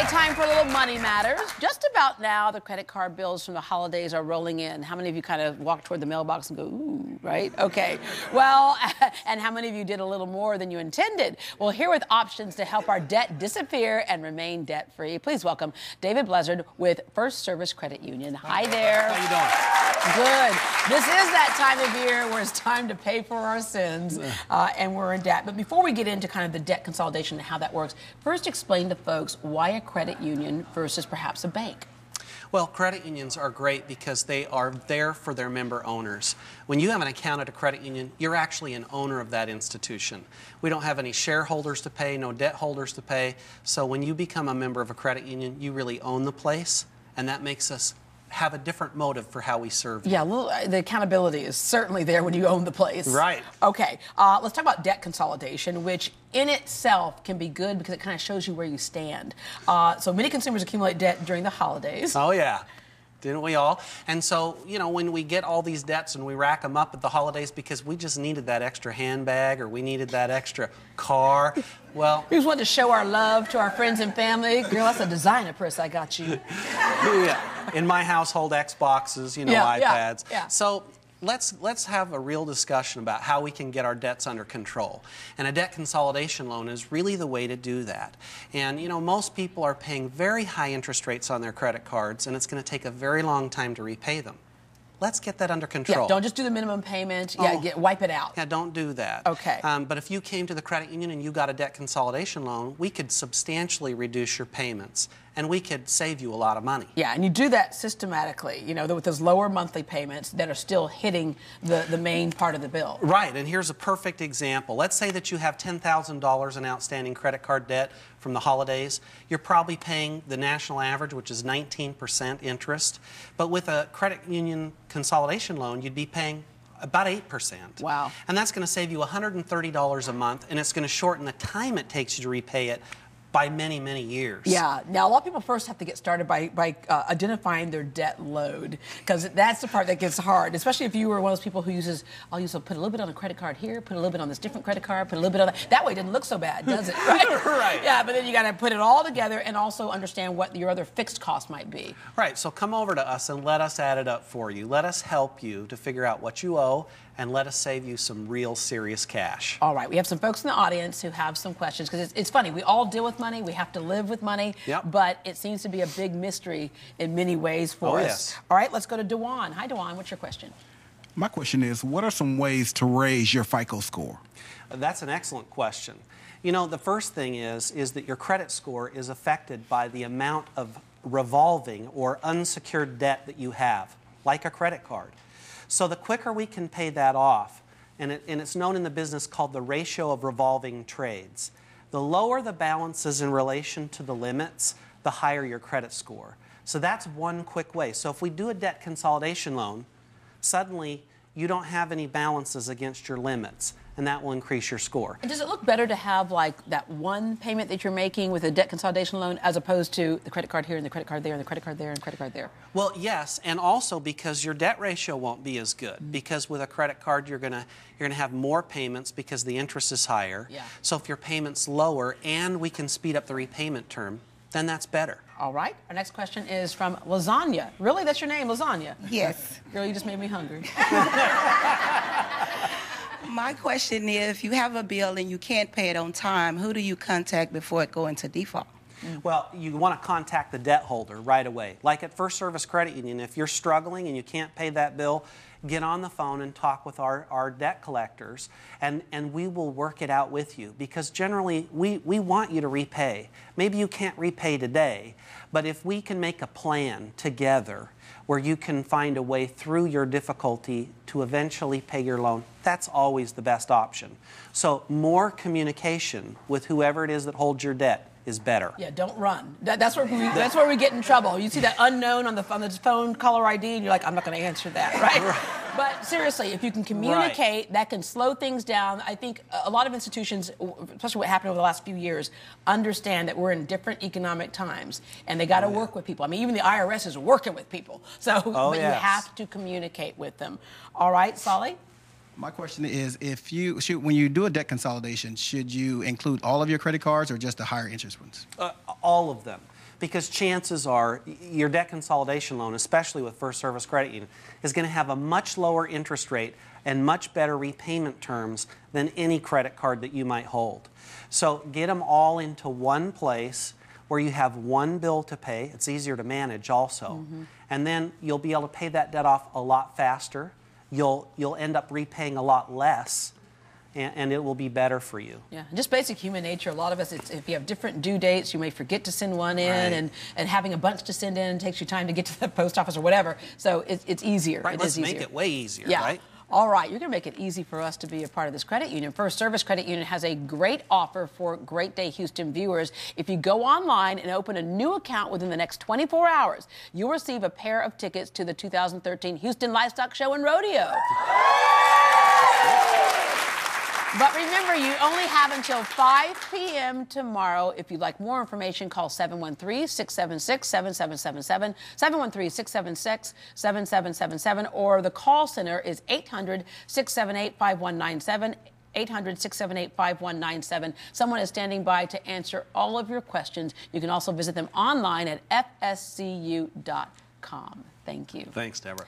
Time for a little Money Matters. Just about now, the credit card bills from the holidays are rolling in. How many of you kind of walk toward the mailbox and go, ooh, right? Okay. Well, and how many of you did a little more than you intended? Well, here with options to help our debt disappear and remain debt-free, please welcome David Bleazard with First Service Credit Union. Hi there. How you doing? Good. This is that time of year where it's time to pay for our sins, and we're in debt. But before we get into kind of the debt consolidation and how that works, first explain to folks why a credit union versus perhaps a bank. Well, credit unions are great because they are there for their member owners. When you have an account at a credit union, you're actually an owner of that institution. We don't have any shareholders to pay, no debt holders to pay. So when you become a member of a credit union, you really own the place, and that makes us have a different motive for how we serve you. Yeah, the accountability is certainly there when you own the place. Right. Okay, let's talk about debt consolidation, which in itself can be good because it kind of shows you where you stand. So many consumers accumulate debt during the holidays. Oh, yeah. Didn't we all? And so, you know, when we get all these debts and we rack them up at the holidays because we just needed that extra handbag or we needed that extra car, well... We just wanted to show our love to our friends and family. Girl, that's a designer purse I got you. Yeah. In my household, Xboxes, you know, iPads. Yeah. So let's have a real discussion about how we can get our debts under control. And a debt consolidation loan is really the way to do that. And, you know, most people are paying very high interest rates on their credit cards, and it's going to take a very long time to repay them. Let's get that under control. Yeah, don't just do the minimum payment. Yeah, wipe it out. Yeah, don't do that. Okay. But if you came to the credit union and you got a debt consolidation loan, we could substantially reduce your payments, and we could save you a lot of money. Yeah, and you do that systematically, you know, with those lower monthly payments that are still hitting the main part of the bill. Right, and here's a perfect example. Let's say that you have $10,000 in outstanding credit card debt from the holidays. You're probably paying the national average, which is 19% interest. But with a credit union consolidation loan, you'd be paying about 8%. Wow. And that's going to save you $130 a month, and it's going to shorten the time it takes you to repay it by many, many years. Yeah. Now, a lot of people first have to get started by identifying their debt load, because that's the part that gets hard, especially if you were one of those people who uses, I'll put a little bit on a credit card here, put a little bit on this different credit card, put a little bit on that. That way it doesn't look so bad, does it? Right? Right. Yeah, but then you got to put it all together and also understand what your other fixed costs might be. Right. So come over to us and let us add it up for you. Let us help you to figure out what you owe, and let us save you some real serious cash. All right, we have some folks in the audience who have some questions, because it's funny, we all deal with money, we have to live with money, but it seems to be a big mystery in many ways for us. Yes. All right, let's go to Dewan. Hi, Dewan, what's your question? My question is, what are some ways to raise your FICO score? That's an excellent question. You know, the first thing is that your credit score is affected by the amount of revolving or unsecured debt that you have, like a credit card. So the quicker we can pay that off, and it's known in the business called the ratio of revolving trades. The lower the balances in relation to the limits, the higher your credit score. So that's one quick way. So if we do a debt consolidation loan, suddenly you don't have any balances against your limits, and that will increase your score. And does it look better to have like that one payment that you're making with a debt consolidation loan as opposed to the credit card here and the credit card there and the credit card there and the credit card there? Well, yes, and also because your debt ratio won't be as good. Because with a credit card, you're gonna have more payments because the interest is higher. Yeah. So if your payment's lower and we can speed up the repayment term, then that's better. All right. Our next question is from Lasagna. Really? That's your name, Lasagna? Yes. Girl, you just made me hungry. My question is, if you have a bill and you can't pay it on time, who do you contact before it goes into default? Well, you want to contact the debt holder right away. Like at First Service Credit Union, if you're struggling and you can't pay that bill, get on the phone and talk with our debt collectors, and we will work it out with you. Because generally, we want you to repay. Maybe you can't repay today, but if we can make a plan together where you can find a way through your difficulty to eventually pay your loan, that's always the best option. So more communication with whoever it is that holds your debt is better. Yeah, don't run. That's where we get in trouble. You see that unknown on the phone caller ID, and you're like, I'm not going to answer that, right? But seriously, if you can communicate, that can slow things down. I think a lot of institutions, especially what happened over the last few years, understand that we're in different economic times, and they got to work with people. I mean, even the IRS is working with people. So but you have to communicate with them. All right, Solly? My question is, when you do a debt consolidation, should you include all of your credit cards or just the higher interest ones? All of them. because chances are your debt consolidation loan, especially with First Service Credit Union, is going to have a much lower interest rate and much better repayment terms than any credit card that you might hold. So get them all into one place where you have one bill to pay. It's easier to manage also. And then you'll be able to pay that debt off a lot faster. You'll end up repaying a lot less, and it will be better for you. Yeah, just basic human nature. A lot of us, if you have different due dates, you may forget to send one in, and having a bunch to send in takes you time to get to the post office or whatever. So it's easier. Right, let's make it way easier, right? All right, you're going to make it easy for us to be a part of this credit union. First Service Credit Union has a great offer for Great Day Houston viewers. If you go online and open a new account within the next 24 hours, you'll receive a pair of tickets to the 2013 Houston Livestock Show and Rodeo. But remember, you only have until 5 p.m. tomorrow. If you'd like more information, call 713-676-7777, 713-676-7777, or the call center is 800-678-5197, 800-678-5197. Someone is standing by to answer all of your questions. You can also visit them online at fscu.com. Thank you. Thanks, Deborah.